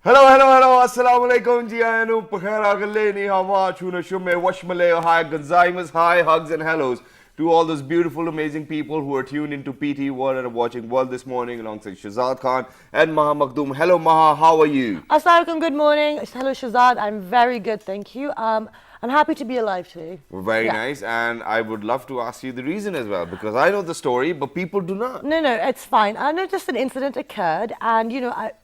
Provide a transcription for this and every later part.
Hello, hello, hello. Assalamu alaikum. Ji ayanu pakhair agalle ni hawa chuna shume washmale hi gonzaimas hi hugs and hellos to all those beautiful amazing people who are tuned into PT World and are watching World this morning alongside Shazad Khan and Maha Makhdoom. Hello Maha, how are you? Assalamualaikum, good morning. Hello Shazad, I'm very good, thank you. I'm happy to be alive today. Very nice, and I would love to ask you the reason as well because I know the story, but people do not. No, it's fine. I noticed an incident occurred, and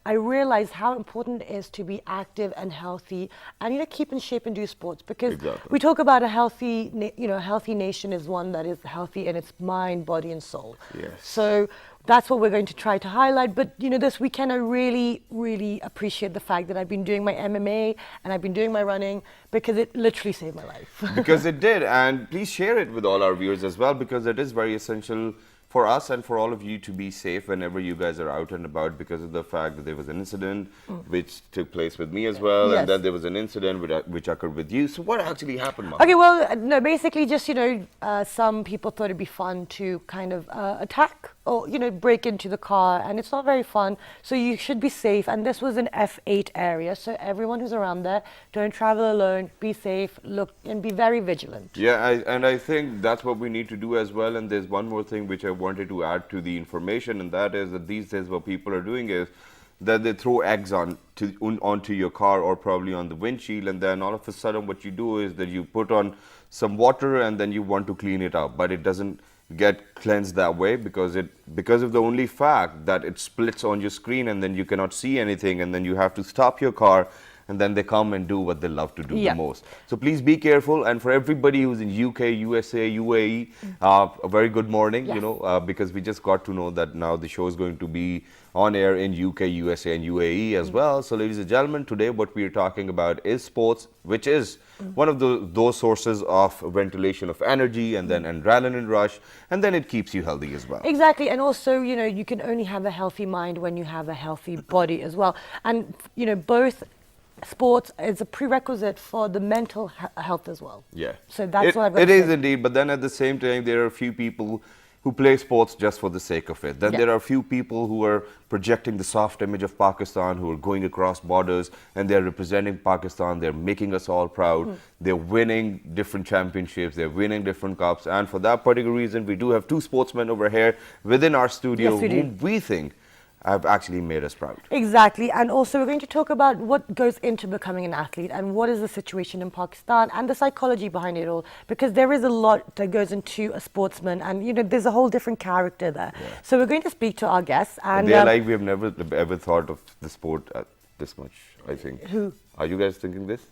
I realized how important it is to be active and healthy, and keep in shape and do sports because we talk about a healthy, healthy nation is one that is healthy in its mind, body, and soul. Yes. So that's what we're going to try to highlight. But this weekend I really appreciate the fact that I've been doing my MMA and I've been doing my running because it literally saved my life. Because it did, and please share it with all our viewers as well because it is very essential for us and for all of you to be safe whenever you guys are out and about because of the fact that there was an incident which took place with me as well, and then there was an incident which occurred with you. So what actually happened, Mom? Okay, well, no, basically just, some people thought it'd be fun to kind of attack or, break into the car, and it's not very fun. So you should be safe. And this was an F8 area. So everyone who's around there, don't travel alone, be safe, look, and be very vigilant. Yeah, and I think that's what we need to do as well. And there's one more thing which I wanted to add to the information, and that is that these days what people are doing is that they throw eggs onto your car or probably on the windshield, and then all of a sudden what you do is that you put on some water and then you want to clean it up, but it doesn't get cleansed that way because of the only fact that it splits on your screen and then you cannot see anything, and then you have to stop your car, and then they come and do what they love to do the most. So please be careful. And for everybody who's in UK, USA, UAE, a very good morning, because we just got to know that now the show is going to be on air in UK, USA, and UAE as well. So ladies and gentlemen, today what we are talking about is sports, which is one of those sources of ventilation of energy and then adrenaline rush, and then it keeps you healthy as well. Exactly. And also, you can only have a healthy mind when you have a healthy body as well. And, both sports is a prerequisite for the mental health as well. Yeah. So that's what I've got to say. It is say. indeed, but then at the same time, there are a few people who play sports just for the sake of it. Then there are a few people who are projecting the soft image of Pakistan, who are going across borders, and they're representing Pakistan. They're making us all proud. They're winning different championships. They're winning different cups. And for that particular reason, we do have two sportsmen over here within our studio whom we think have actually made us proud. Exactly. And also we're going to talk about what goes into becoming an athlete and what is the situation in Pakistan and the psychology behind it all, because there is a lot that goes into a sportsman, and there's a whole different character there. So we're going to speak to our guests, and they're like, we have never ever thought of the sport this much, I think. Who? Are you guys thinking this?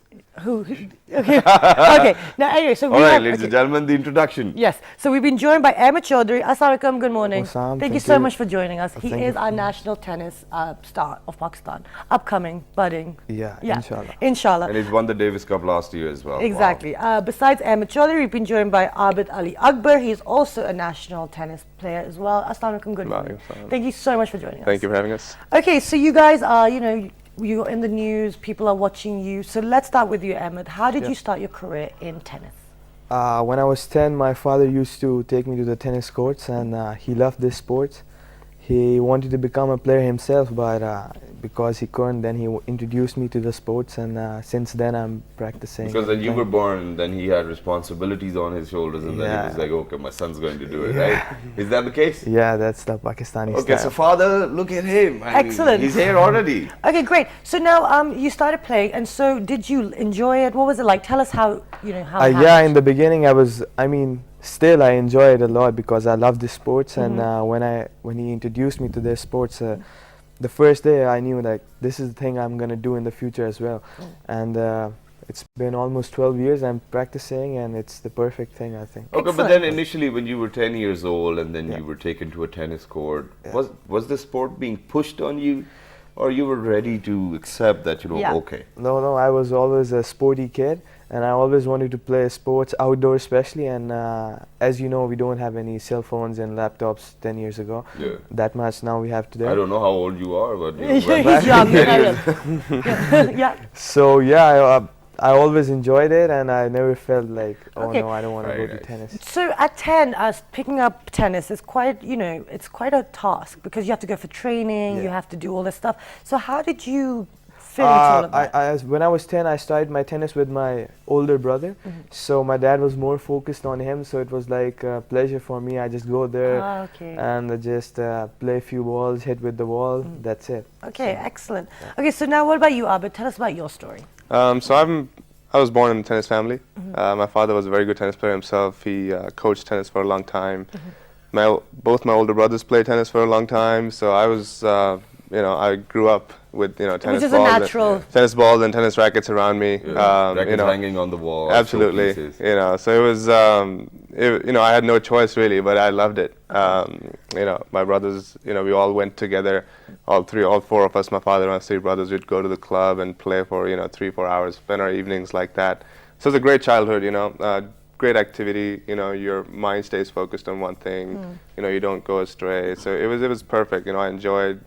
Who? Okay. Okay. Now, anyway, so all right, ladies and gentlemen, the introduction. Yes. So we've been joined by Ahmed Chaudhary. Assalamualaikum. Good morning. Thank you so much for joining us. He is our national tennis star of Pakistan, upcoming, budding. Yeah. Inshallah. Inshallah. And he's won the Davis Cup last year as well. Exactly. Wow. Besides Ahmed Chaudhary, we've been joined by Abid Ali Akbar. He's also a national tennis player as well. Assalamualaikum. Good morning. Thank you so much for joining us. Thank you for having us. Okay, so you guys are, you're in the news, people are watching you. So let's start with you, Ahmed. How did you start your career in tennis? When I was 10, my father used to take me to the tennis courts, and he loved this sport. He wanted to become a player himself, but because he couldn't, then he introduced me to the sports, and since then I'm practicing. Because then you were born, then he had responsibilities on his shoulders, and then he was like, okay, my son's going to do it, right? Is that the case? Yeah, that's the Pakistani style. Okay, so father, look at him. Excellent. He's here already. Okay, great. So now you started playing, and so did you enjoy it? What was it like? Tell us how, how it yeah, in the beginning still I enjoy it a lot because I love the sports, and when he introduced me to this sports, the first day I knew like this is the thing I'm gonna do in the future as well. And it's been almost 12 years I'm practicing, and it's the perfect thing, I think. Okay, but then initially when you were 10 years old and then you were taken to a tennis court, was the sport being pushed on you, or you were ready to accept that, okay? No, I was always a sporty kid, and I always wanted to play sports outdoors especially, and as you know, we don't have any cell phones and laptops 10 years ago. That much now we have today. I don't know how old you are, but He's young. Yeah. So I always enjoyed it, and I never felt like, no, I don't want to go to tennis. So at 10, picking up tennis is quite, it's quite a task because you have to go for training, you have to do all this stuff. So how did you fit into all of that? When I was 10, I started my tennis with my older brother. So my dad was more focused on him. So it was like a pleasure for me. I just go there Ah, okay. and just play a few balls, hit with the wall. That's it. Okay, excellent. Okay, so now what about you, Abid? Tell us about your story. I was born in a tennis family. My father was a very good tennis player himself. He coached tennis for a long time. Both my older brothers played tennis for a long time. So I was, I grew up with tennis Which is a balls, natural. tennis balls and tennis rackets around me. Rackets hanging on the wall. Absolutely. showpieces. So it was, I had no choice really, but I loved it. My brothers, we all went together, all four of us, my father and my three brothers, we'd go to the club and play for, 3-4 hours, spend our evenings like that. So it was a great childhood, great activity, your mind stays focused on one thing, you don't go astray. So it was perfect, I enjoyed,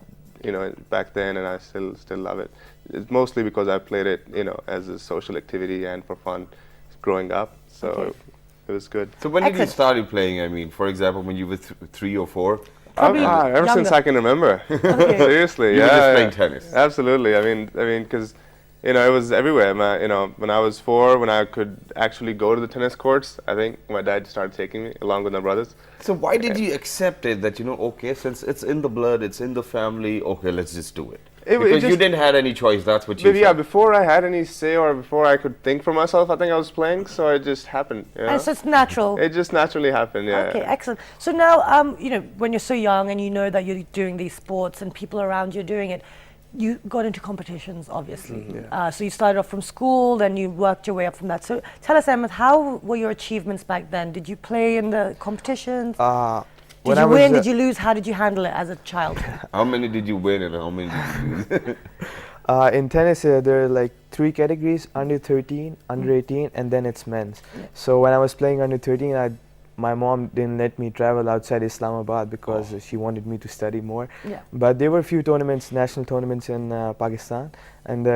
back then, and I still love it. It's mostly because I played it, as a social activity and for fun growing up. So Okay. it was good. So when did you Excellent. started playing? I mean, for example, when you were 3 or 4? Probably Ever since younger. I can remember. Okay. Seriously, You were yeah. just yeah. playing tennis. Absolutely. I mean, because it was everywhere. When I was 4, when I could actually go to the tennis courts, I think my dad started taking me along with my brothers. So why did you accept it that, okay, since it's in the blood, it's in the family, okay, let's just do it? Because you just- didn't have any choice, that's what you But yeah, said. before I had any say or before I could think for myself, I think I was playing, so it just happened. And so it's natural. It just naturally happened, yeah. Okay, excellent. So now, when you're so young and you know that you're doing these sports and people around you are doing it, you got into competitions, obviously. So you started off from school, then you worked your way up from that. So tell us, Ahmed, how were your achievements back then? Did you play in the competitions? Did When I you was, win? Did you lose? How did you handle it as a child? How many did you win and how many did you lose? In tennis, there are like 3 categories: under 13, under 18, and then it's men's. So when I was playing under 13, my mom didn't let me travel outside Islamabad because she wanted me to study more. Yeah. But there were a few tournaments, national tournaments in Pakistan, and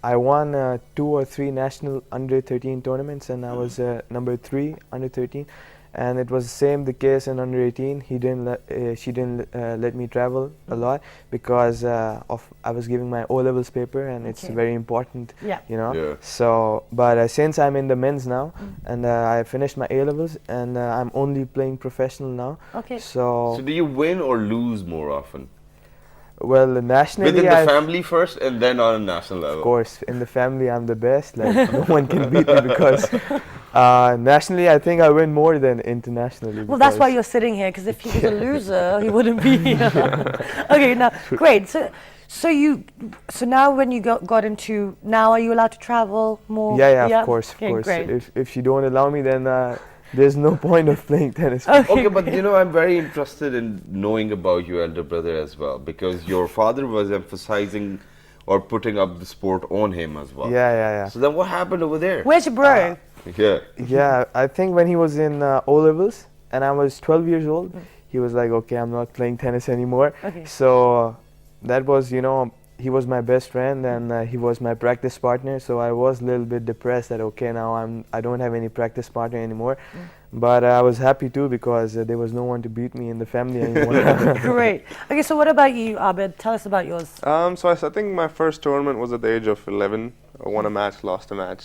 I won 2 or 3 national under 13 tournaments, and I was number 3 under 13. And it was the case in under 18. She didn't let me travel a lot because I was giving my O-levels paper, and it's Okay. very important, Yeah. Yeah. So, but since I'm in the men's now, and I finished my A-levels, and I'm only playing professional now. Okay. So So, do you win or lose more often? well, nationally, Within the I family first and then on a national level? of course, in the family, I'm the best. Like no one can beat me because nationally, I think I win more than internationally. Well, that's why because- you're sitting here, because if he was a loser, he wouldn't be here. Okay, now, great. So now when you got into, now are you allowed to travel more? Yeah, of course, of Okay, course. great. If you don't allow me, then there's no point of playing tennis. Okay, but I'm very interested in knowing about your elder brother as well, because your father was emphasizing or putting up the sport on him as well. Yeah. So then what happened over there? Where's your bro? Yeah. Yeah, I think when he was in O-levels and I was 12 years old, he was like, okay, I'm not playing tennis anymore. Okay. So that was, he was my best friend and he was my practice partner. So I was a little bit depressed that, okay, now I don't have any practice partner anymore. But I was happy too because there was no one to beat me in the family anymore. Great. Okay, so what about you, Abid? Tell us about yours. So I think my first tournament was at the age of 11. I won a match, lost a match.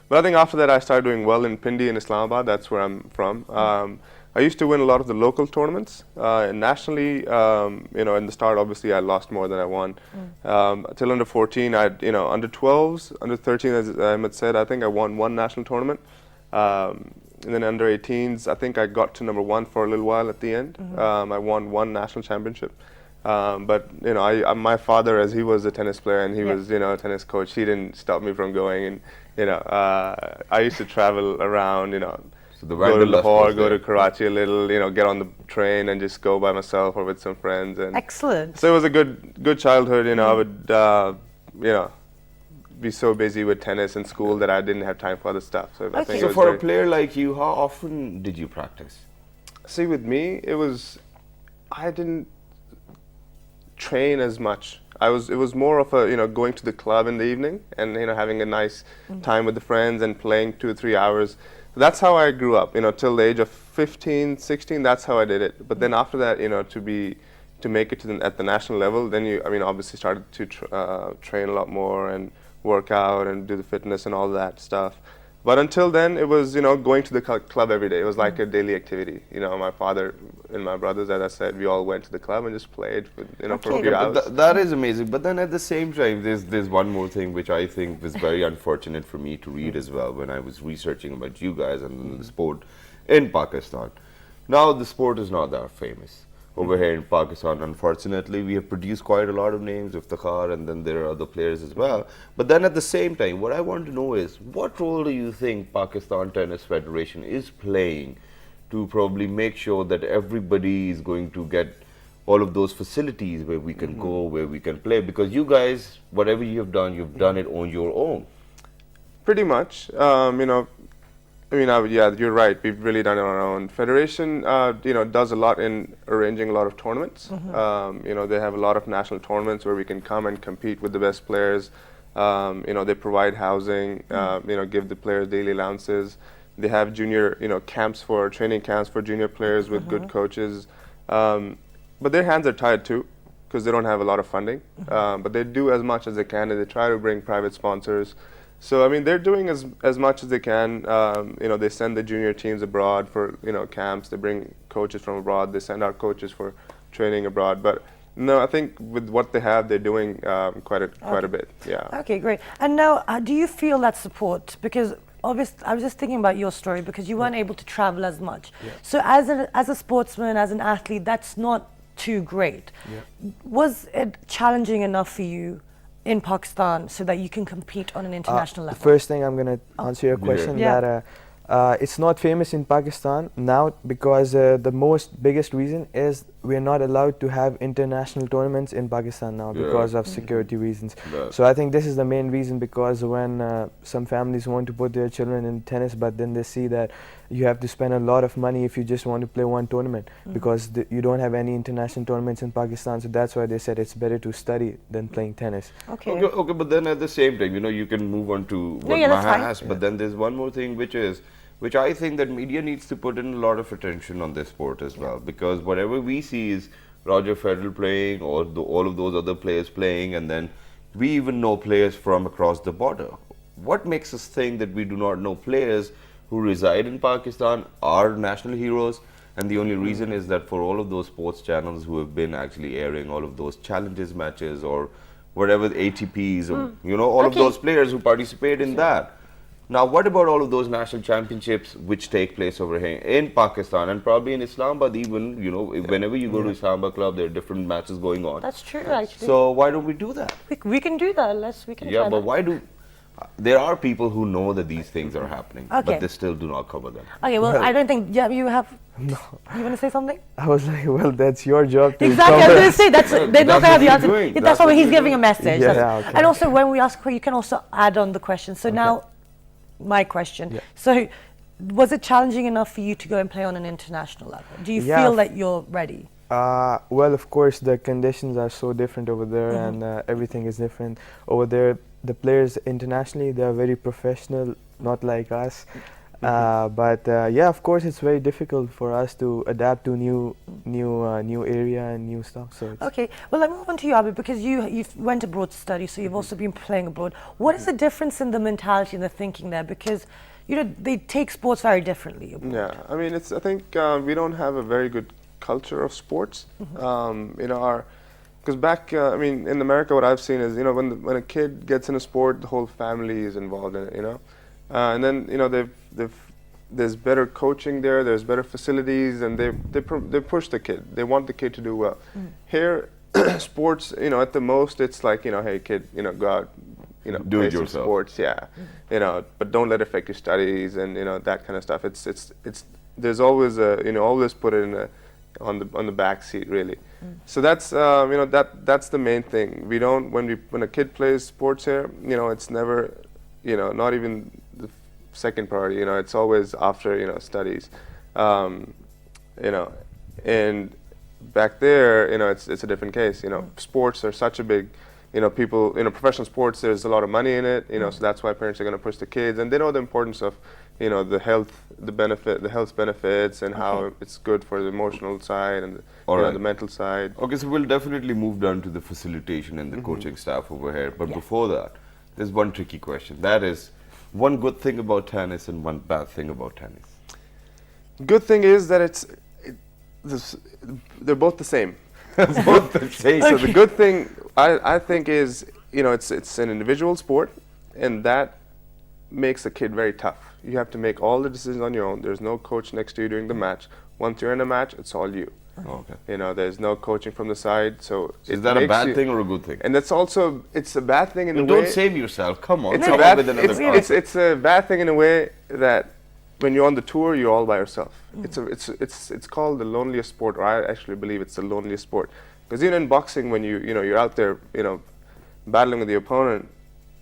But I think after that I started doing well in Pindi in Islamabad. That's where I'm from. I used to win a lot of the local tournaments. And nationally, in the start, obviously, I lost more than I won. Till under 14, under 12s, under 13, as Ahmed said, I think I won 1 national tournament. And then under 18s, I think I got to number 1 for a little while at the end. I won 1 national championship. But my father, as he was a tennis player and he was a tennis coach, he didn't stop me from going. And I used to travel around, So the go to Wanderlust Lahore, was go there. to Karachi a little, get on the train and just go by myself or with some friends. And Excellent. so it was a good childhood. I would be so busy with tennis and school that I didn't have time for other stuff. So I think it So was for a very- player like you, how often did you practice? See, with me, I didn't train as much. It was more of a, going to the club in the evening and, having a nice time with the friends and playing 2 or 3 hours. That's how I grew up, till the age of 15, 16, that's how I did it. But then after that, to be, to make it to at the national level, then you, I mean, obviously started to train a lot more and work out and do the fitness and all that stuff. But until then, it was, you know, going to the club every day. It was like a daily activity. You know, my father and my brothers, as I said, we all went to the club and just played, for, you know, for a few hours. That is amazing. But then at the same time, there's one more thing which I think was very unfortunate for me to read as well when I was researching about you guys and the sport in Pakistan. Now the sport is not that famous over here in Pakistan. Unfortunately, we have produced quite a lot of names of Iftikhar, and then there are other players as well. But then at the same time, what I want to know is, what role do you think Pakistan Tennis Federation is playing to probably make sure that everybody is going to get all of those facilities where we can go, where we can play? Because you guys, whatever you've done it on your own. Pretty much. You know, I mean, yeah, you're right. We've really done it on our own. Federation, you know, does a lot in arranging a lot of tournaments. You know, they have a lot of national tournaments where we can come and compete with the best players. You know, they provide housing. You know, give the players daily allowances. They have junior, you know, training camps for junior players with good coaches. But their hands are tied too, because they don't have a lot of funding. But they do as much as they can, and they try to bring private sponsors. So I mean, they're doing as much as they can. You know, they send the junior teams abroad for, you know, camps. They bring coaches from abroad. They send our coaches for training abroad. But no, I think with what they have, they're doing quite a bit. Yeah. Okay, great. And now, do you feel that support? Because obviously, I was just thinking about your story because you weren't able to travel as much. So as a sportsman, as an athlete, that's not too great. Was it challenging enough for you in Pakistan so that you can compete on an international level? The first thing I'm going to answer your question, that it's not famous in Pakistan now because the biggest reason is we're not allowed to have international tournaments in Pakistan now because of security reasons. So I think this is the main reason, because when some families want to put their children in tennis, but then they see that you have to spend a lot of money if you just want to play one tournament, because you don't have any international tournaments in Pakistan. So that's why they said it's better to study than playing tennis. Okay, but then at the same time, you know, you can move on to what Maha asked, but then there's one more thing which I think that media needs to put in a lot of attention on this sport as well, because whatever we see is Roger Federer playing or all of those other players playing, and then we even know players from across the border. What makes us think that we do not know players who reside in Pakistan are national heroes? And the only reason is that for all of those sports channels who have been actually airing all of those challenges matches or whatever, the ATPs, or, you know, all of those players who participate in that. Now, what about all of those national championships which take place over here in Pakistan and probably in Islamabad even, you know, whenever you go to Islamabad club, there are different matches going on. That's true, actually. So why don't we do that? We can do that. We can Yeah, try but that. why do... There are people who know that these things are happening, but they still do not cover them. Okay, well, I don't think, you have... No. You want to say something? I was like, well, that's your job to Exactly, I was going to say, they're not going to have the answer. doing. That's That's why what he's we're giving a doing. message. Okay. And also, when we ask, you can also add on the question. So now, my question. So, was it challenging enough for you to go and play on an international level? Do you feel that you're ready? Well, of course, the conditions are so different over there, and everything is different. Over there, the players internationally, they are very professional, not like us. But yeah, of course, it's very difficult for us to adapt to new area and new stuff. So it's Okay, well, let me move on to you, Abid, because you went abroad to study, so you've also been playing abroad. What is the difference in the mentality and the thinking there? Because, you know, they take sports very differently abroad. Yeah, I mean, I think we don't have a very good culture of sports. You know, because back, I mean, in America, what I've seen is, you know, when a kid gets in a sport, the whole family is involved in it, you know. And then, you know, there's better coaching there, there's better facilities, and they push the kid. They want the kid to do well. Here, sports, you know, at the most, it's like, you know, hey, kid, you know, go out, you know, Do play it some yourself. sports, you know, but don't let it affect your studies and, you know, that kind of stuff. It's there's always you know, always put it on the back seat, really. So that's you know, that's the main thing. We don't, when a kid plays sports here, you know, it's never, you know, not even the second priority, you know, it's always after, you know, studies. You know, and back there, you know, it's a different case. You know, sports are such a big, you know, people, you know, professional sports, there's a lot of money in it, you know, so that's why parents are going to push the kids, and they know the importance of you know, the health benefits, and how Okay. it's good for the emotional side and All you know, right. the mental side. Okay, so we'll definitely move down to the facilitation and the coaching staff over here. But before that, there's one tricky question. That is, one good thing about tennis and one bad thing about tennis. Good thing is that they're both the same. Both the same. So the good thing I think is, you know, it's an individual sport, and that makes a kid very tough. You have to make all the decisions on your own. There's no coach next to you during the match. Once you're in a match, it's all you. Okay. You know, there's no coaching from the side. So Is it that a makes bad you- thing or a good thing? And that's also, it's a bad thing in a way. Don't save yourself. Come on. It's come a up bad. with another It's, answer. it's a bad thing in a way that when you're on the tour, you're all by yourself. It's called the loneliest sport, or I actually believe it's the loneliest sport. Because even in boxing, when you're out there, you know, battling with the opponent,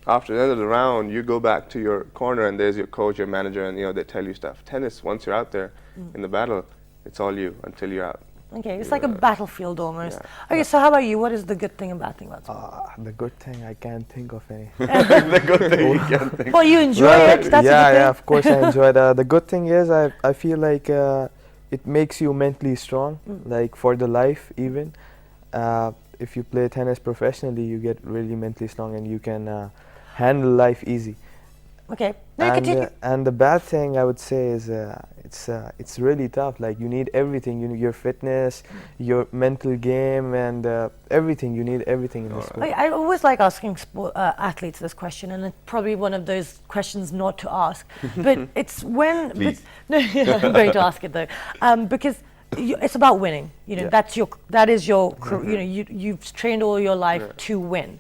after the end of the round, you go back to your corner and there's your coach, your manager, and you know they tell you stuff. Tennis, once you're out there in the battle, it's all you until you're out. Okay, it's like a battlefield almost. Okay, so how about you? What is the good thing and bad thing about sport? The good thing, I can't think of any. The good thing you can think. Well, you enjoy Well, it. That's yeah, a good yeah, thing. of course I enjoy it. The good thing is I feel like it makes you mentally strong, like for the life even. If you play tennis professionally, you get really mentally strong and you can handle life easy. Okay, no, continue. And the bad thing I would say is it's really tough. Like you need everything. You need your fitness, your mental game, and everything. You need everything in the sport. I always like asking athletes this question, and it's probably one of those questions not to ask. But it's when. Please. No, I'm going to ask it though, because it's about winning. You know, Yeah. that is your. You know, you've trained all your life to win.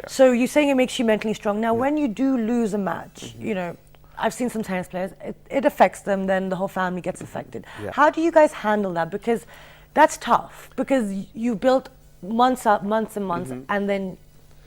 So you're saying it makes you mentally strong. Now, when you do lose a match, you know, I've seen some tennis players, it affects them, then the whole family gets affected. Yeah. How do you guys handle that? Because that's tough, because you built months and months, and then,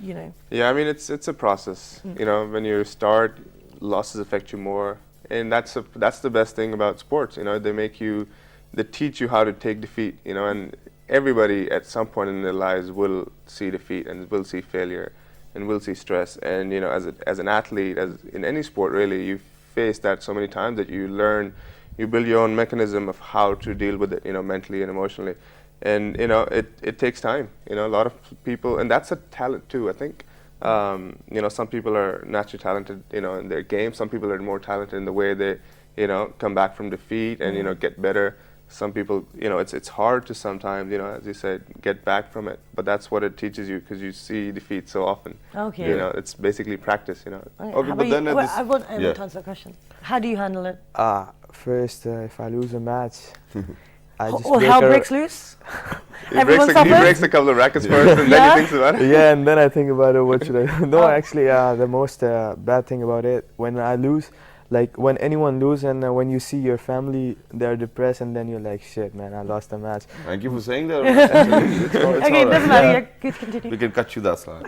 you know. Yeah, I mean it's a process. You know, when you start, losses affect you more, and that's the best thing about sports. You know, they teach you how to take defeat. You know, and everybody at some point in their lives will see defeat and will see failure and will see stress. And you know, as an athlete, as in any sport really, you face that so many times that you learn, you build your own mechanism of how to deal with it, you know, mentally and emotionally. And you know, it takes time. You know, a lot of people, and that's a talent too, I think. You know, some people are naturally talented, you know, in their game. Some people are more talented in the way they, you know, come back from defeat and you know get better. Some people, you know, it's hard to sometimes, you know, as you said, get back from it. But that's what it teaches you, because you see defeat so often. Okay. You know, it's basically practice. You know. Okay, Okay, how but about then you? at Well, this- I want yeah. to answer the question. How do you handle it? First, if I lose a match, I just Well, break hell a- breaks loose. He Everyone breaks suffers? a couple of rackets first, and then Yeah? he thinks about it. Yeah, and then I think about it. What should I do? No, Oh. actually, the most bad thing about it, when I lose, like when anyone lose, and when you see your family, they're depressed, and then you're like, shit, man, I lost a match. Thank you for saying that. Absolutely. It's Okay, all it right. doesn't matter. Yeah, good, continue. We can cut you that slide.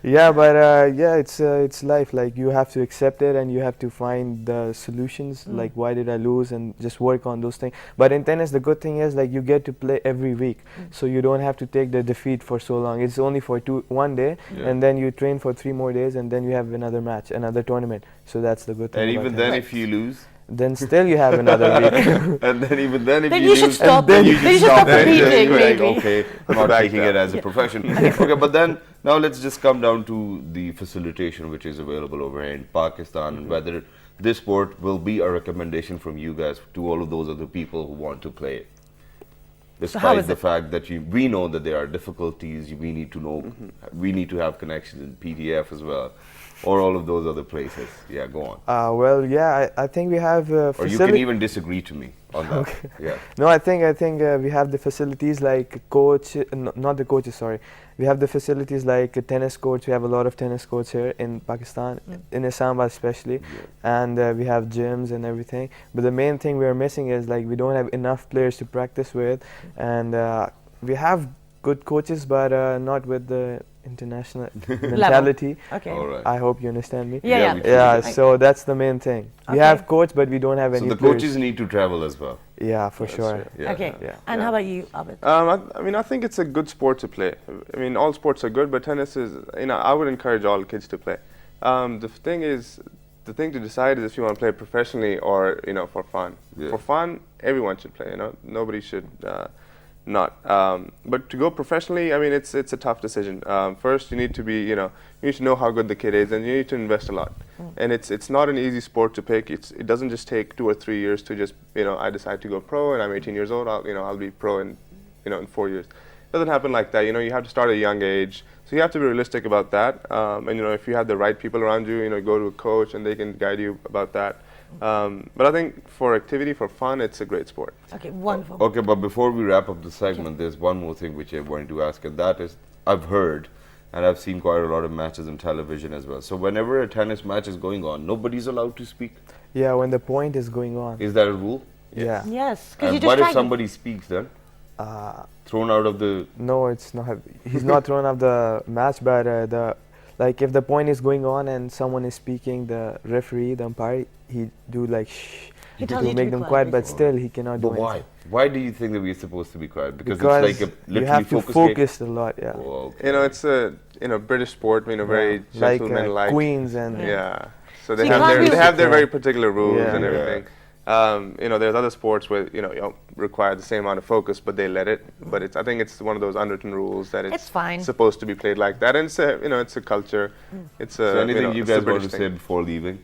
Yeah, but yeah, it's life. Like you have to accept it, and you have to find the solutions. Like why did I lose, and just work on those things. But in tennis, the good thing is like you get to play every week, so you don't have to take the defeat for so long. It's only for 1 day, Yeah. and then you train for 3 more days, and then you have another match, another tournament. So that's the good thing. And about even then, tennis. if you lose, then still you have another week. and then even then, if Then you you should lose, stop. then you Then you should should stop Then competing, you're like, maybe. okay, I'm not Back taking it down. as a profession. Okay, but then now let's just come down to the facilitation which is available over here in Pakistan, and whether this sport will be a recommendation from you guys to all of those other people who want to play it. how Despite is the it? fact that we know that there are difficulties, we need to know, we need to have connections in PTF as well, or all of those other places. Yeah, go on. Well, yeah, I think we have. Or you can even disagree to me on that. Yeah. No, I think we have the facilities like coach, not the coaches, sorry. We have the facilities like a tennis courts. We have a lot of tennis courts here in Pakistan, in Islamabad especially, and we have gyms and everything. But the main thing we are missing is like we don't have enough players to practice with, and we have good coaches, but not with the international mentality. Okay. All right. I hope you understand me. Yeah, yeah. we Yeah, totally so that's the main thing. We Okay. have coach, but we don't have So any the players. coaches need to travel as well. Yeah, for That's sure. right. Yeah. Okay. Yeah. And how about you, Abid? I mean, I think it's a good sport to play. I mean, all sports are good, but tennis is, you know, I would encourage all kids to play. The thing is, the thing to decide is if you want to play professionally or for fun. Yeah. For fun, everyone should play. Nobody should not. But to go professionally, I mean, it's a tough decision. First, you need to be you need to know how good the kid is, and you need to invest a lot. And it's not an easy sport to pick. It doesn't just take 2 or 3 years to just I decide to go pro, and I'm 18 years old. I'll be pro in 4 years. It doesn't happen like that. You have to start at a young age. So you have to be realistic about that. And if you have the right people around you, go to a coach and they can guide you about that. But I think for activity, for fun, it's a great sport. Okay, wonderful. Okay, but before we wrap up the segment, there's one more thing which I wanted to ask, and that is, I've heard and I've seen quite a lot of matches on television as well. So whenever a tennis match is going on, nobody's allowed to speak. Yeah, when the point is going on. Is that a rule? Yeah. Yes, because you And just what if tried. somebody speaks then? Thrown out of the... No, it's not. He's not thrown off the match, but if the point is going on and someone is speaking, the referee, the umpire, he do like shh He to tells you to make be them quiet, quiet, but basically. still he cannot do But why? anything. Why do you think that we're supposed to be quiet? Because Because it's like a literally you have to focus game? focus a lot, yeah. Oh, okay. It's a British sport, very like gentleman-like. Queens and Yeah. So So they you have can't be- their Yeah. very particular rules Yeah. and Yeah. everything. There's other sports where you don't require the same amount of focus, but they let it. But I think it's one of those unwritten rules that It's fine. supposed to be played like that. And it's a culture. It's a So anything you it's a guys want British to thing. say before leaving?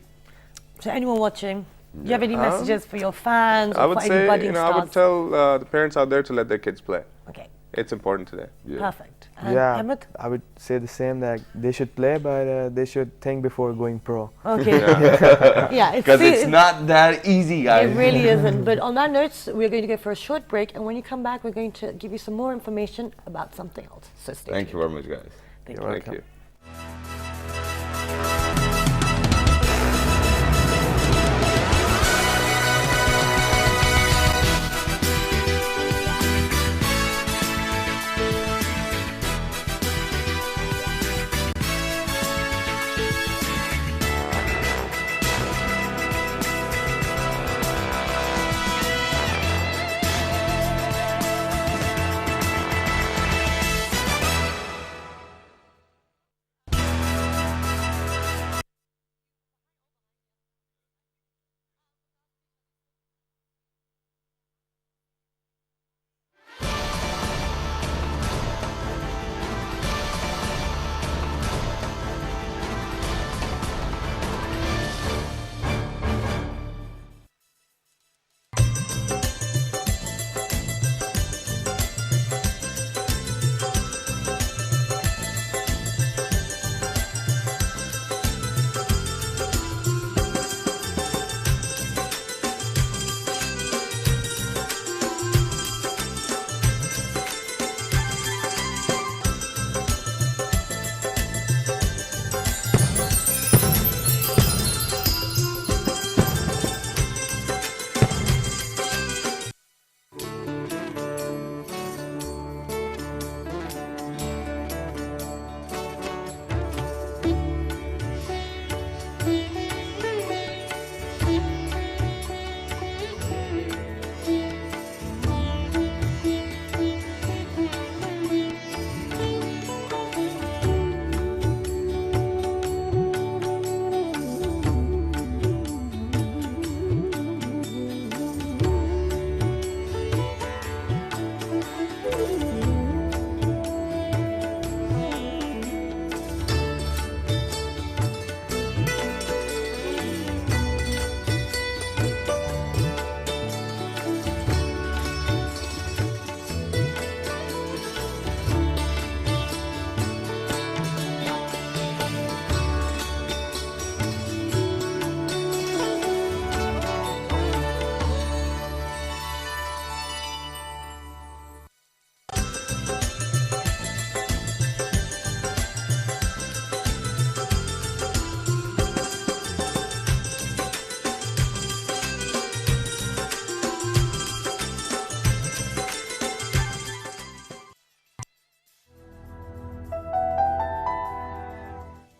So anyone watching, do you have any messages for your fans I or would for say any budding I would stars? tell the parents out there to let their kids play. Okay, It's important today. Yeah. perfect. And yeah, Ahmed? I would say the same, that they should play, but they should think before going pro. Okay. Yeah, Because it's not that easy, guys. It really isn't. But on that note, we're going to go for a short break, and when you come back, we're going to give you some more information about something else. So stay Thank tuned. you very much, guys. Thank You're you. Thank welcome. you.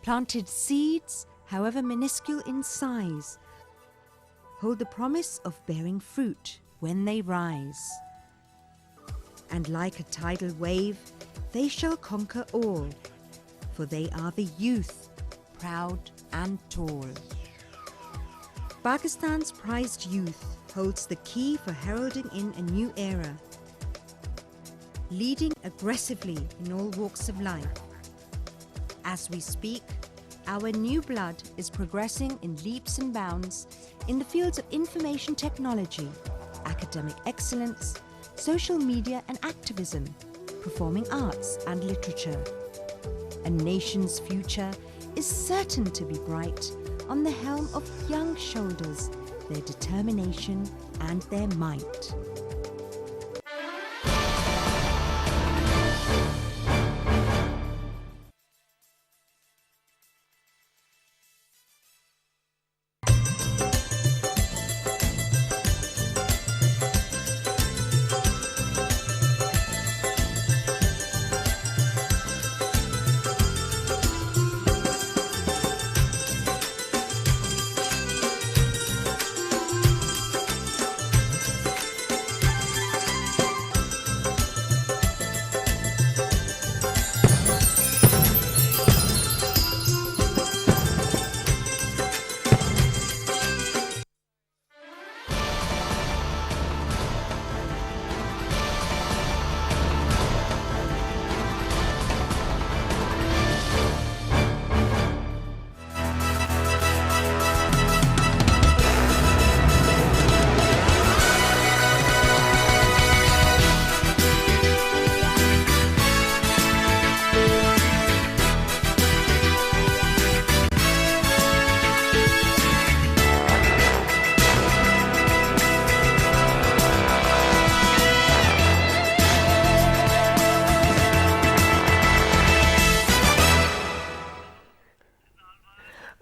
Planted seeds, however minuscule in size, hold the promise of bearing fruit when they rise. And like a tidal wave, they shall conquer all, for they are the youth, proud and tall. Pakistan's prized youth holds the key for heralding in a new era, leading aggressively in all walks of life. As we speak, our new blood is progressing in leaps and bounds in the fields of information technology, academic excellence, social media and activism, performing arts and literature. A nation's future is certain to be bright on the helm of young shoulders, their determination and their might.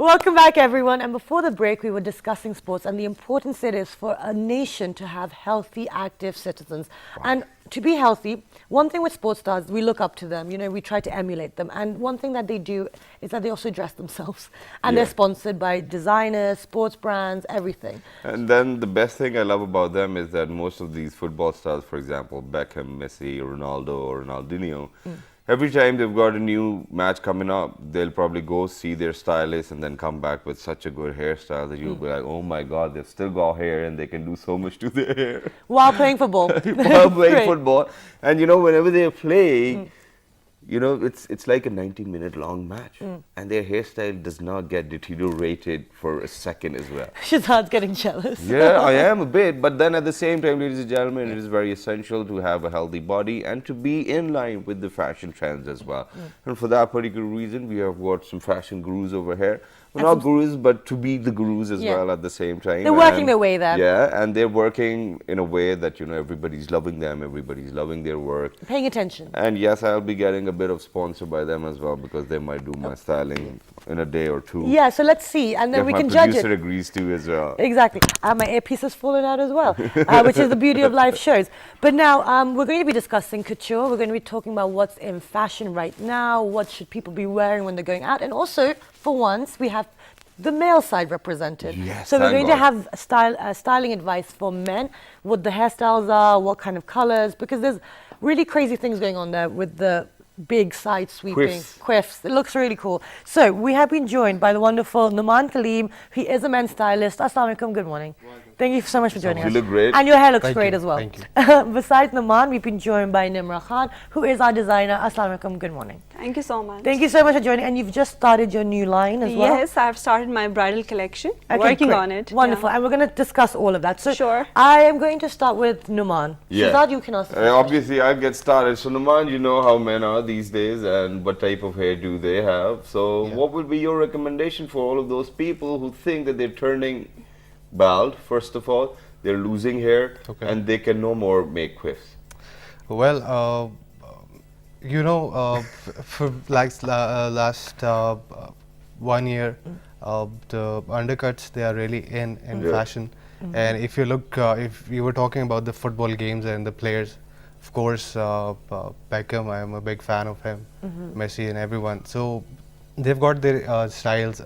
Welcome back, everyone. And before the break, we were discussing sports and the importance it is for a nation to have healthy, active citizens. And to be healthy, one thing with sports stars, we look up to them. You know, we try to emulate them. And one thing that they do is that they also dress themselves. And they're sponsored by designers, sports brands, everything. And then the best thing I love about them is that most of these football stars, for example, Beckham, Messi, Ronaldo, or Ronaldinho, every time they've got a new match coming up, they'll probably go see their stylist and then come back with such a good hairstyle that you'll be like, oh my God, they've still got hair and they can do so much to their hair. While playing football. While playing Great. football. And you know, whenever they're playing, you know, it's like a 90-minute long match. And their hairstyle does not get deteriorated for a second as well. Shazad's getting jealous. Yeah, I am a bit. But then at the same time, ladies and gentlemen, it is very essential to have a healthy body and to be in line with the fashion trends as well. And for that particular reason, we have got some fashion gurus over here. Well, not gurus, but to be the gurus as well at the same time. They're working their way there. Yeah, and they're working in a way that, you know, everybody's loving them, everybody's loving their work. Paying attention. And yes, I'll be getting a bit of sponsor by them as well because they might do my styling in a day or two. Yeah, so let's see. And then If we my can judge producer it. agrees to as well. Exactly. My earpiece has fallen out as well, which is the beauty of live shows. But now we're going to be discussing couture. We're going to be talking about what's in fashion right now, what should people be wearing when they're going out. And also, for once, we have the male side represented. Yes, so we're thank going to God. have styling advice for men, what the hairstyles are, what kind of colors, because there's really crazy things going on there with the big side sweeping quiffs. It looks really cool. So we have been joined by the wonderful Numan Kaleem. He is a men's stylist. Assalamu alaikum, good morning. Thank you so much for joining us. You look great. And your hair looks Thank great you, as well. thank you. Besides Numan, we've been joined by Nimra Khan, who is our designer. Assalamu alaikum, good morning. Thank you so much. Thank you so much for joining. And you've just started your new line as well. Yes, I've started my bridal collection. Okay, Working great. on it. Wonderful. yeah. And we're going to discuss all of that. So Sure. I am going to start with Numan. Yeah. Shazad, you can ask the first question. Obviously, I'll get started. So, Numan, you know how men are these days and what type of hair do they have. So, what would be your recommendation for all of those people who think that they're turning bald, first of all, they're losing hair, and they can no more make quiffs? Well, you know, for like last 1 year, the undercuts, they are really in fashion. And if you look, if you were talking about the football games and the players, of course, Beckham, I am a big fan of him, Messi and everyone. So they've got their styles,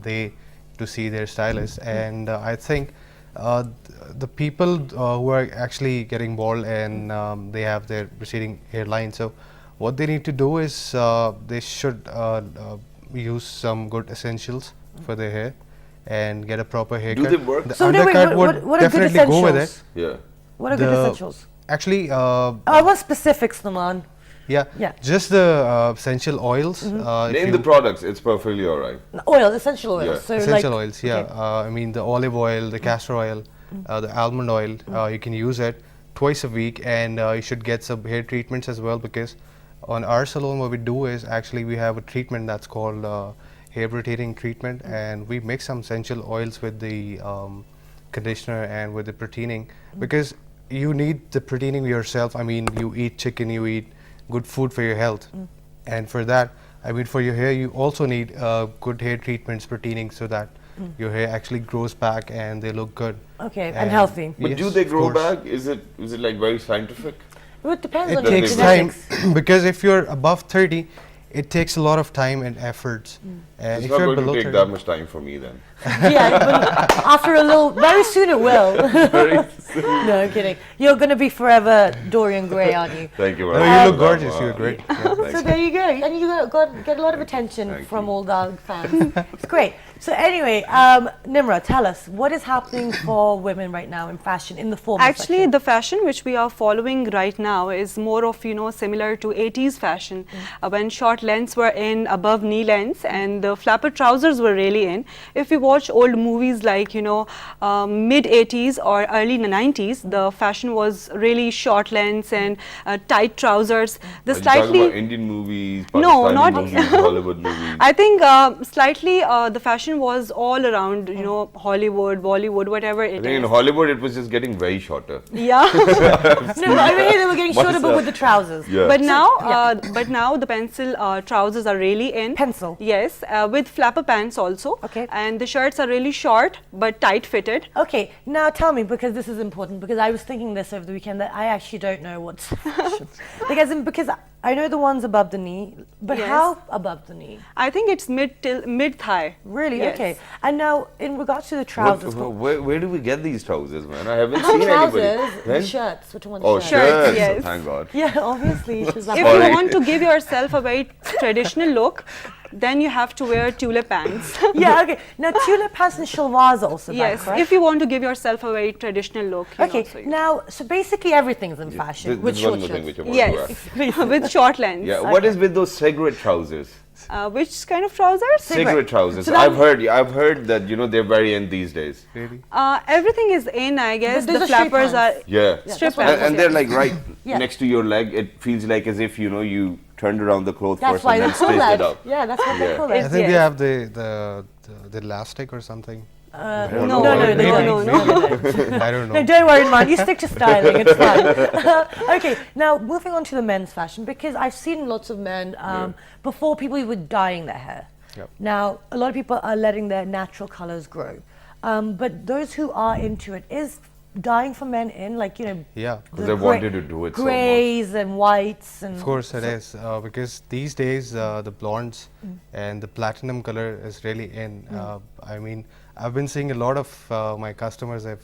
they to see their stylists. And I think the people who are actually getting bald and they have their receding hairline, so what they need to do is they should use some good essentials for their hair, and get a proper haircut. they work? The So no, wait, undercut would what are good definitely go with it. essentials? Yeah. What are good The- essentials? Actually, I want specifics, Naman. yeah, Yeah. just the essential oils. If Name you- the products. It's perfectly all right. Oil, essential oils. Yeah. So essential like, oils, yeah. okay. I mean the olive oil, the castor oil, the almond oil. You can use it twice a week, and you should get some hair treatments as well, because on our salon what we do is actually we have a treatment that's called hair rotating treatment, and we mix some essential oils with the conditioner and with the proteining, because you need the proteining yourself. I mean, you eat chicken, you eat good food for your health, and for that, I mean, for your hair, you also need good hair treatments, proteining, so that your hair actually grows back and they look good. Okay, and healthy. But Yes, do they of grow course. back? Is it like very scientific? Well, it depends It on your takes time genetics. because if you're above 30, it takes a lot of time and efforts. It's If not you're going to below take 30, that much time for me then. Yeah, but after a little, very soon it will. No, I'm kidding. You're going to be forever Dorian Gray, aren't you? Thank you no, very you much. look gorgeous. You're great. Yeah. So there you go, and you get a lot of attention Thank from you. all the fans. It's great. So anyway, Nimra, tell us what is happening for women right now in fashion in the formal Actually, section? the fashion which we are following right now is more of, similar to 80s fashion, when short lengths were in, above knee lengths, and the flapper trousers were really in. If we watch old movies like, mid 80s or early 90s, the fashion was really short lengths and tight trousers. The Are you talking about slightly, Indian movies, No, Pakistani not- movies, Hollywood movies? I think slightly the fashion was all around, Hollywood, Bollywood, whatever I it think in is. Hollywood it was just getting very shorter. Yeah. No, but over here they were getting What's shorter, but that? with the trousers. Yeah. But now the pencil trousers are really in. Pencil. Yes, with flapper pants also. Okay. And the shirts are really short but tight fitted. Okay, now tell me, because this is important, because I was thinking this over the weekend that I actually don't know what's fashion. because I know the ones above the knee, but Yes. how above the knee? I think it's mid thigh. Really? Yes. Okay. And now, in regards to the trousers, Where do we get these trousers, man? I haven't not seen anybody. trousers, the Then? shirts. Which one? Oh, shirts? Shirts, shirts. yes. Thank God. Yeah, obviously. She's like, If Sorry. you want to give yourself a very traditional look, then you have to wear tulip pants. yeah, okay. Now, tulip pants and shalwars are also Yes, back, right? if you want to give yourself a very traditional look. Okay, so now, so basically everything's in fashion with There's short one more thing shirts. which I want to ask. yes, with short lengths. Yeah, what is with those cigarette trousers? Which kind of trousers? Cigarette trousers. So that- I've heard that they're very in these days. Really? Everything is in, I guess. those The are straight flappers are pants. Yeah. strip that's what I pants. And they're like right Yeah. next to your leg. It feels like as if you turned around the cloth That's first why and they then call stitched that. it up. Yeah, that's what they Yeah. call I that. think they yes. have the elastic or something. don't No, know. no, no, Maybe. no, no. I don't know. No, don't worry, man. You stick to styling. It's fine. Okay, now moving on to the men's fashion, because I've seen lots of men before people were dyeing their hair. Yep. Now, a lot of people are letting their natural colors grow, but those who are into it, is dyeing for men in, like Yeah. Because the I wanted to do it so much. grays and whites and Of course it is, because these days the blondes and the platinum color is really in. I mean, I've been seeing a lot of my customers have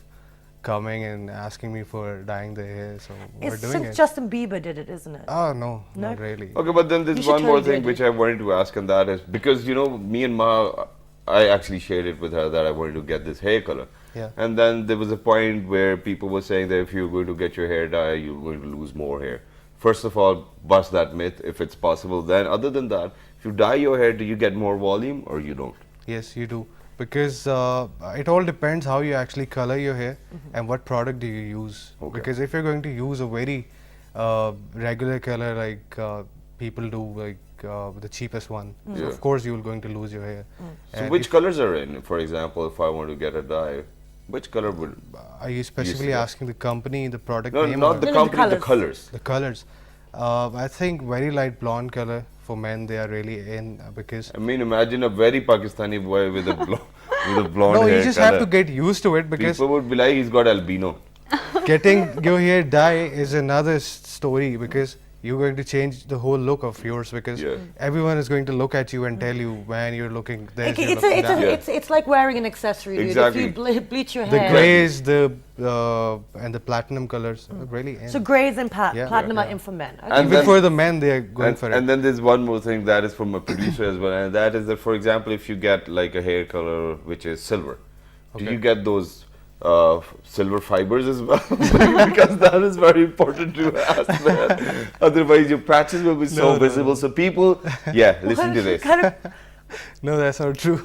coming and asking me for dyeing their hair, so we're It's doing since it. Justin Bieber did it, isn't it? Oh no, No? not really. Okay, but then You there's should one more totally thing do which it. I wanted to ask, and that is because me and Maha, I actually shared it with her that I wanted to get this hair color. Yeah. And then there was a point where people were saying that if you're going to get your hair dye, you're going to lose more hair. First of all, bust that myth if it's possible. Then, other than that, if you dye your hair, do you get more volume or you don't? Yes, you do, because it all depends how you actually color your hair and what product do you use. Okay. Because if you're going to use a very regular color like people do, like the cheapest one, so Yeah. of course you're going to lose your hair. So, And which if- colors are in? For example, if I want to get a dye, which color would? Are you specifically that. asking the company, the product No, name, not or the No, no, the company, the colours. colors. the colors? I think very light blonde color for men, they are really in because I mean, imagine a very Pakistani boy with a with a blonde no, hair you just color. have to get used to it, because People would be like, he's got albino. getting your hair dye is another story, because you're going to change the whole look of yours, because Yeah. everyone is going to look at you and tell you, man, you're looking this, Okay, you're it's, a, looking it's, a, that. Yeah. it's like wearing an accessory, dude. Exactly. If you bleach your The hair. grays, and the platinum colors are really in. So grays and Yeah. platinum are Yeah. in for men. Okay. And Even then- for the men, they are going for it. And then there's one more thing that is from a producer as well, and that is that, for example, if you get like a hair color which is silver, do Okay. you get those silver fibers as well? Because that is very important to ask, man. Otherwise, your patches will be so No, visible. So people, yeah, listen to this. Kind of, No, that's not true.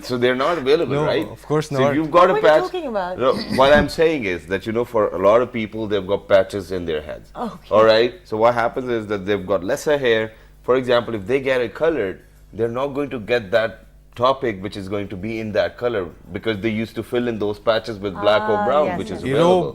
So they're not available, No, right? of course So not. if you've got What a are you patch. talking about? No, what I'm saying is that, you know, for a lot of people, they've got patches in their heads. Okay. All right. So what happens is that they've got lesser hair. For example, if they get it colored, they're not going to get that topic which is going to be in that color, because they used to fill in those patches with black or brown, yes, which yes. is You available.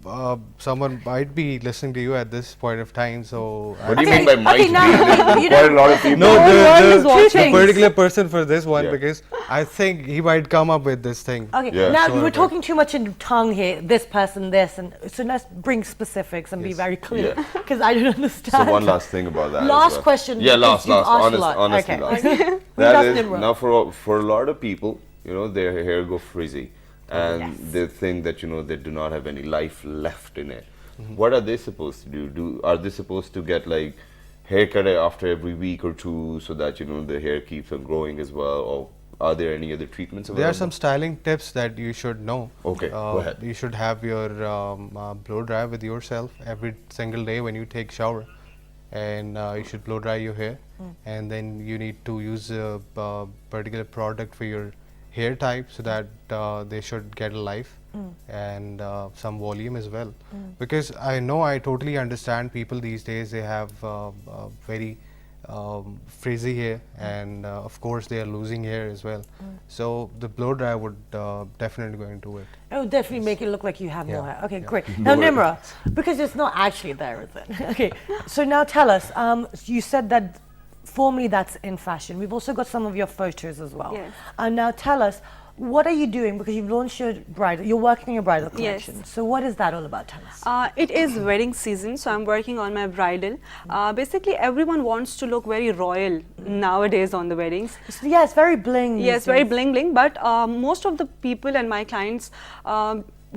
know, someone might be listening to you at this point of time, so What do you mean by might okay, now, be? you Quite a know, lot of people. no, whole world is the watching. particular person for this one, Yeah. because I think he might come up with this thing. Okay, Yeah. now Sure, we're okay. talking too much in tongue here. This person, this, and so let's bring specifics and be Yes. very clear, Yeah. because I don't So understand. one last thing about that. as Last well. question, Yeah, because last, you've last. asked a Honest, lot. honestly, Okay. last. Who That does is Nimrod? now for a lot of people, you know, their hair go frizzy, and Yes. they think that, you know, they do not have any life left in it. What are they supposed to do? Are they supposed to get like haircut after every week or two, so that, you know, the hair keeps on growing as well, or are there any other treatments available? There are some styling tips that you should know. Okay, go ahead. You should have your blow dry with yourself every single day when you take shower, and you should blow dry your hair, and then you need to use a particular product for your hair type, so that they should get a life and some volume as well. Because I totally understand people these days, they have very frizzy hair, and of course they are losing hair as well. So the blow dry would definitely going to do it. It would definitely make it look like you have more Yeah, hair. Okay, yeah. great. Now, Nimra, because it's not actually there, is it? Okay, so now tell us, you said that formerly that's in fashion. We've also got some of your photos as well. Yes. And now tell us, what are you doing? Because you've launched your bridal, you're working on your bridal Yes. collection. So what is that all about? Tell us. It is wedding season, so I'm working on my bridal. Basically, everyone wants to look very royal nowadays on the weddings. Yeah, it's very bling. these Yes, very days. bling bling. But most of the people and my clients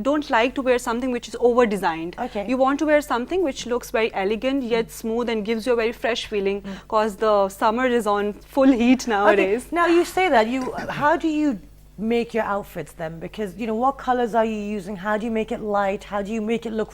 don't like to wear something which is over designed. Okay. You want to wear something which looks very elegant yet smooth and gives you a very fresh feeling, because the summer is on full heat nowadays. Okay, now you say that, how do you make your outfits then? Because, you know, what colors are you using? How do you make it light? How do you make it look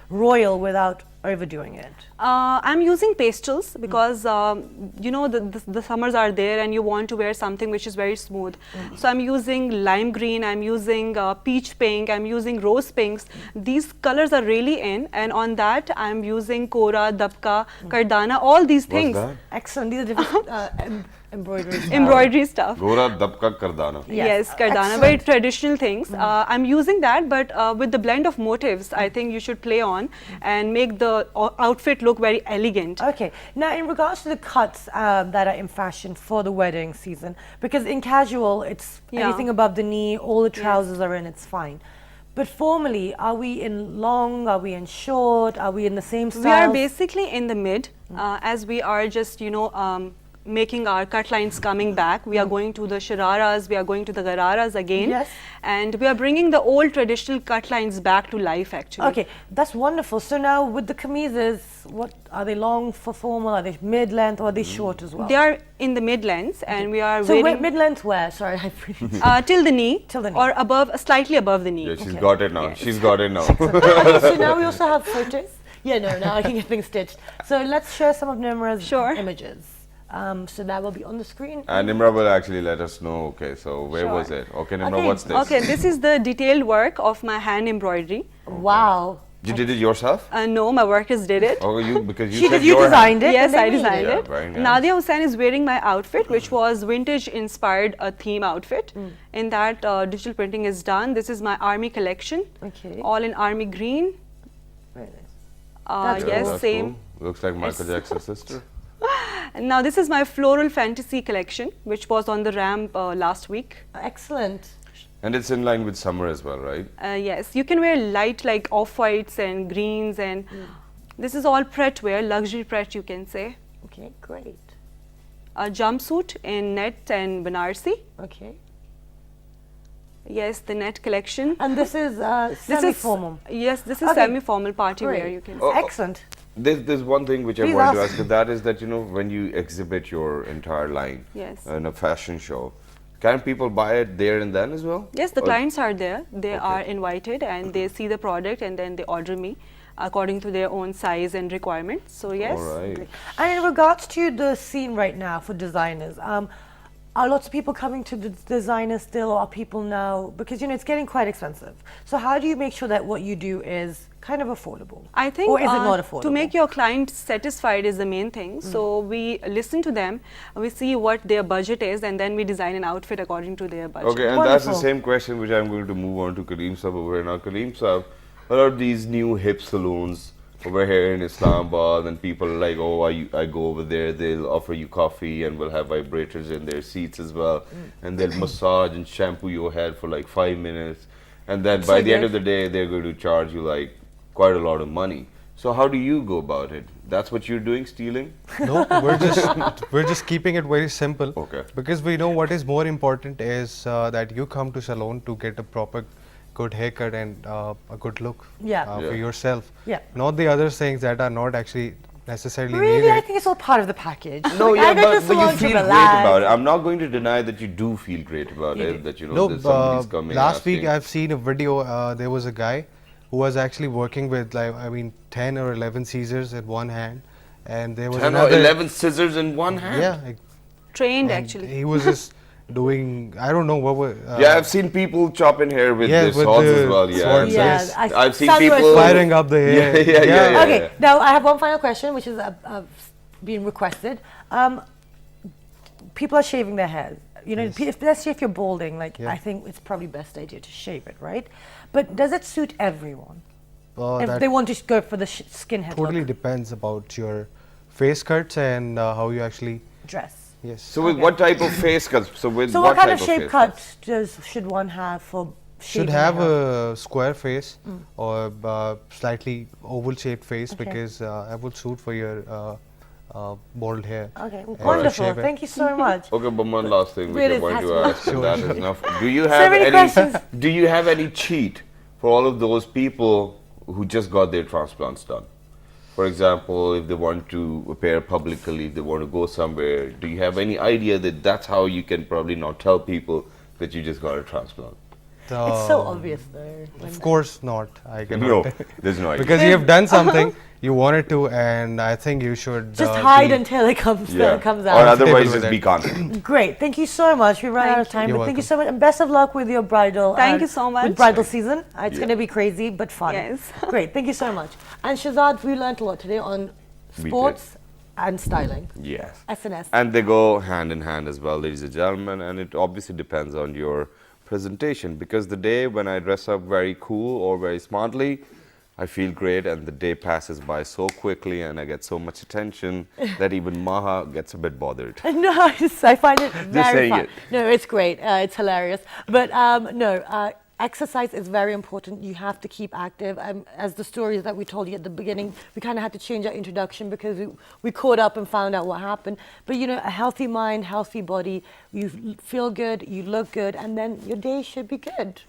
royal without overdoing it? I'm using pastels because you know the summers are there and you want to wear something which is very smooth. So I'm using lime green, I'm using peach pink, I'm using rose pinks. These colors are really in, and on that I'm using Kora, Dabka, Kardana, all these things. What's that? Excellent. These are different embroidery. Embroidery stuff. Gora Dabka Kardana. Yes, Kardana, excellent. very traditional things. I'm using that, but with the blend of motifs, I think you should play on and make the outfit look very elegant. Okay. Now, in regards to the cuts that are in fashion for the wedding season, because in casual, it's Yeah. anything above the knee, all the trousers are in, it's fine. But formally, are we in long? Are we in short? Are we in the same style? We are basically in the mid, as we are just, you know, making our cut lines coming back. We are going to the shararas, we are going to the gararas again. Yes. And we are bringing the old traditional cut lines back to life actually. Okay, that's wonderful. So now with the kameezes, what are they long for formal? Are they mid-length or are they short as well? They are in the mid lengths and we are so wearing mid-length where? Sorry, I till the knee, Till the knee. or above, slightly above the knee. Yeah, she's Okay. got it now. She's got it now. Okay, so now we also have photos. Yeah, no, now I can get things stitched. So let's share some of Nimra's Sure. images. So that will be on the screen. And Nimra will actually let us know. Okay, so where Sure. was it? Okay, Nimra, Okay, what's this? Okay, this is the detailed work of my hand embroidery. Wow. You did it yourself? No, my workers did it. Oh, you because you She said did, you your designed it? Yes, and they I made designed Yeah, it. very nice. Nadia Hussain is wearing my outfit, which was vintage inspired theme outfit. In that, digital printing is done. This is my army collection, Okay. all in army green. Very nice. Yes, that's same. cool. Looks like Michael Jackson's sister. And now this is my floral fantasy collection, which was on the ramp last week. Excellent. And it's in line with summer as well, right? Yes, you can wear light like off-whites and greens and This is all Pret wear, luxury Pret you can say. Okay, great. A jumpsuit in net and Banarsi. Okay. Yes, the net collection. And this is This is semi-formal. Yes, this is Okay. semi-formal party wear Great. you can Oh, say. Excellent. There's one thing which I Please wanted to ask. ask, and that is that, you know, when you exhibit your entire line Yes. in a fashion show, can people buy it there and then as well? Yes, the Or- clients are there. They Okay. are invited and they see the product and then they order me according to their own size and requirements. So yes. All right. And in regards to the scene right now for designers, are lots of people coming to the designers still, or are people now, because you know it's getting quite expensive. So how do you make sure that what you do is kind of affordable? I think or is it not affordable? to make your client satisfied is the main thing. So we listen to them, we see what their budget is, and then we design an outfit according to their budget. Okay, and that's the Wonderful. same question which I'm going to move on to Kaleem Saab over here. Now, Kaleem Saab, a lot of these new hip saloons over here in Islamabad, and people are like, oh, I go over there, they'll offer you coffee and we'll have vibrators in their seats as well, and they'll massage and shampoo your head for like 5 minutes, and then by So the end good. of the day, they're going to charge you like quite a lot of money. So how do you go about it? That's what you're doing, stealing? No, we're just keeping it very simple. Okay. Because we know what is more important is that you come to salon to get a proper good haircut and a good look Yeah. for Yeah. yourself. Yeah. Not the other things that are not actually necessarily Really, needed. I think it's all part of the package. No, Like, yeah, I go to but you salon to feel great relax. about it. I'm not going to deny that you do feel great about You it, do. that, you know, No, that somebody's coming last week asking. I've seen a video. There was a guy who was actually working with, like, 10 or 11 scissors in one hand, and there was 10 or another 11 scissors in one hand? Yeah, Trained and actually. he was just doing. I don't know what were. Yeah, I've seen people chopping hair with yeah, the with swords the as well. Yeah, swords, Yes, yes. I've seen Samurai people sword. Firing up the hair. Yeah. Okay, now I have one final question, which is being requested. People are shaving their hair. You know, let's say if you're balding, like Yeah. I think it's probably best idea to shave it, right? But does it suit everyone? If That they want to go for the skinhead totally look, depends about your face cuts and how you actually. dress. Yes. So with what type of face cuts? So with So what kind of type shape face cuts? cut should one have for Should shaving have their hair? a square face or slightly oval shaped face Okay. because it would suit for your bald hair. Okay, and wonderful. shave it. Thank you so much. Okay, but one last thing which Really, I want to that's- ask, and that is enough. Do you So have many any? questions. Do you have any cheat for all of those people who just got their transplants done? For example, if they want to appear publicly, if they want to go somewhere, do you have any idea that that's how you can probably not tell people that you just got a transplant? It's so obvious though. Of course not. I cannot. No, there's no idea. Because you have done something, you wanted to, and I think you should Just hide be- until it comes comes Or out. otherwise, with just it. be confident. Great, thank you so much. We ran out of Thank time, you. but thank you You're so much, and best of luck with your bridal. Thank you so much. With bridal season, it's Yeah. going to be crazy but fun. Yes. Great, thank you so much. And Shazad, we learned a lot today on We did. sports and styling. Yes. SNS. And they go hand in hand as well, ladies and gentlemen, and it obviously depends on your presentation, because the day when I dress up very cool or very smartly, I feel great, and the day passes by so quickly and I get so much attention that even Maha gets a bit bothered. Nice. I find it very saying fun. it. No, it's great. It's hilarious. But exercise is very important. You have to keep active. As the stories that we told you at the beginning, we kind of had to change our introduction because we caught up and found out what happened. But you know, a healthy mind, healthy body, you feel good, you look good, and then your day should be good.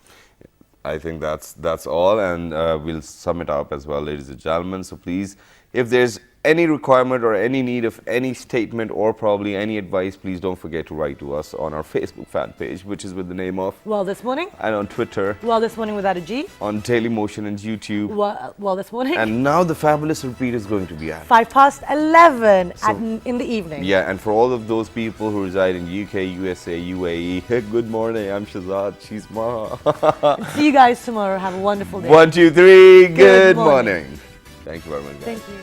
I think that's all, and we'll sum it up as well, ladies and gentlemen. So please, if there's any requirement or any need of any statement or probably any advice, please don't forget to write to us on our Facebook fan page, which is with the name of, Well, this morning. and on Twitter, Well, this morning without a G. on Daily Motion and YouTube. Well, this morning. And now the fabulous repeat is going to be at. 11:05 So- in the evening. Yeah, and for all of those people who reside in UK, USA, UAE, good morning. I'm Shazad. She's Maha. See you guys tomorrow. Have a wonderful day. 1, 2, 3. Good Good morning. morning. Thank you very much, guys. Thank you.